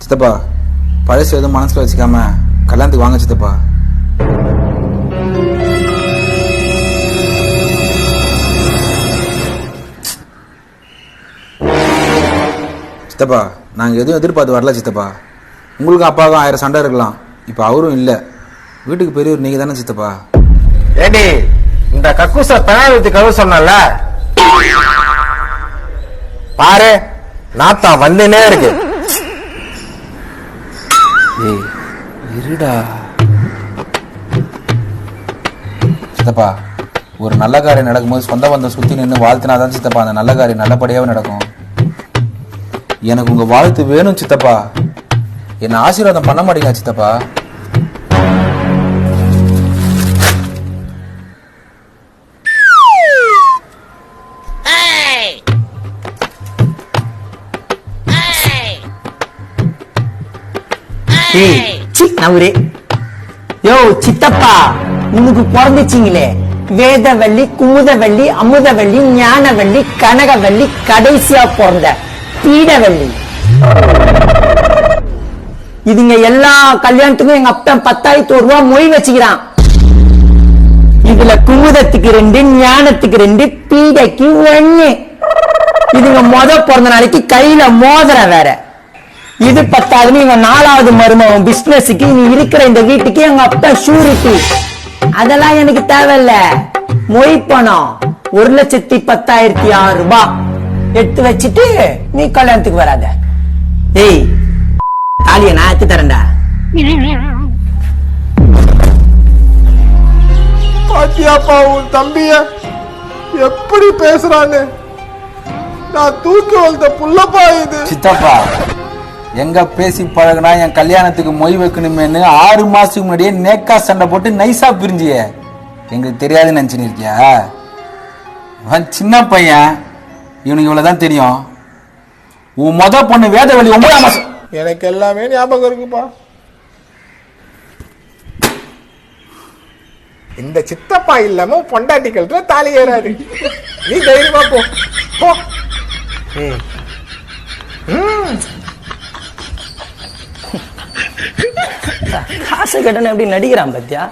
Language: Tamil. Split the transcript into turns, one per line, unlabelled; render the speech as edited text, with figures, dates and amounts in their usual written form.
சித்தப்பா பழசு எதுவும் மனசுல வச்சுக்காம கல்யாணத்துக்கு வாங்க சித்தப்பா. சித்தப்பா நாங்கள் எதுவும் எதிர்பார்த்து வரல சித்தப்பா. உங்களுக்கும் அப்பாவுக்கும் 1000 சண்டை இருக்கலாம். இப்போ அவரும் இல்லை. வீட்டுக்கு பெரியவர் நீங்க தானே சித்தப்பா.
ஏடி இந்த கக்கூச பெனால்ட்டி கழுவ சொன்னல பாரு, நாத்தம் வந்துனே இருக்கு.
ஏய் இருடா சித்தப்பா. ஒரு நல்ல காரியம் நடக்கும்போது சொந்த பந்தம் சுற்றி நின்று வாழ்த்தினாதான் சித்தப்பா அந்த நல்ல காரியம் நல்லபடியாகவே நடக்கும். எனக்கு உங்க வாழ்த்து வேணும் சித்தப்பா. என்ன ஆசீர்வாதம் பண்ண மாட்டீங்க சித்தப்பா.
யோ சித்தப்பா, உனக்கு பிறந்துச்சிங்களே வேதவள்ளி, குமுதவள்ளி, அமுதவள்ளி, ஞானவள்ளி, கனகவள்ளி, கடைசியா பிறந்த பீடவள்ளி. இதுங்க எல்லா கல்யாணத்துக்கும் எங்க அப்பா 10,000 ரூபாய் மொய் வச்சுக்கிறான். இதுல குமுதத்துக்கு 2, ஞானத்துக்கு 2, பீடைக்கு 1. இதுங்க பிறந்த நாளைக்கு கையில மோதிரம் வேற. இது 10வது இவன் 4வது மருமகன் பிசினஸுக்கு, நீ இருக்கிற இந்த வீட்டுக்கு எங்க அப்பா ஷூரிட்டி. அதெல்லாம் எனக்கு தேவையில்ல. மொய் பணம் 1,10,600 ரூபாய் எடுத்து வச்சுட்டு நீ கல்யாணத்துக்கு வராத. ஏய் தாலிய நான் எடுத்து தரேன்டா.
பாத்தியாப்பா உன் தம்பிய எப்படி பேசுறான்னு? நான் தூக்கி வளர்த்த புள்ளப்பா இது.
சித்தப்பா எங்க பேசி பழகுனா என் கல்யாணத்துக்கு மொய் வைக்கணுமேனு 6 மாசத்துக்கு முன்னாடியே நேக்கா சண்டை போட்டு நைசா பிரிஞ்சிய. எங்களுக்கு தெரியாதுன்னு நினைச்சுன்னு இருக்கியா? சின்ன பையன், இவனுக்கு இவ்வளவுதான் தெரியும். உன் பொண்ணு வேதவள்ளி 9ஆம் மாசம்.
எனக்கு எல்லாமே ஞாபகம் இருக்குப்பா. இந்த சித்தப்பா இல்லாம பொண்டாட்டிகள் தாலி ஏறாது. நீ தைரியமா போ.
காசு கட்டணும் எப்படி நடிக்கிறான் பத்தியா?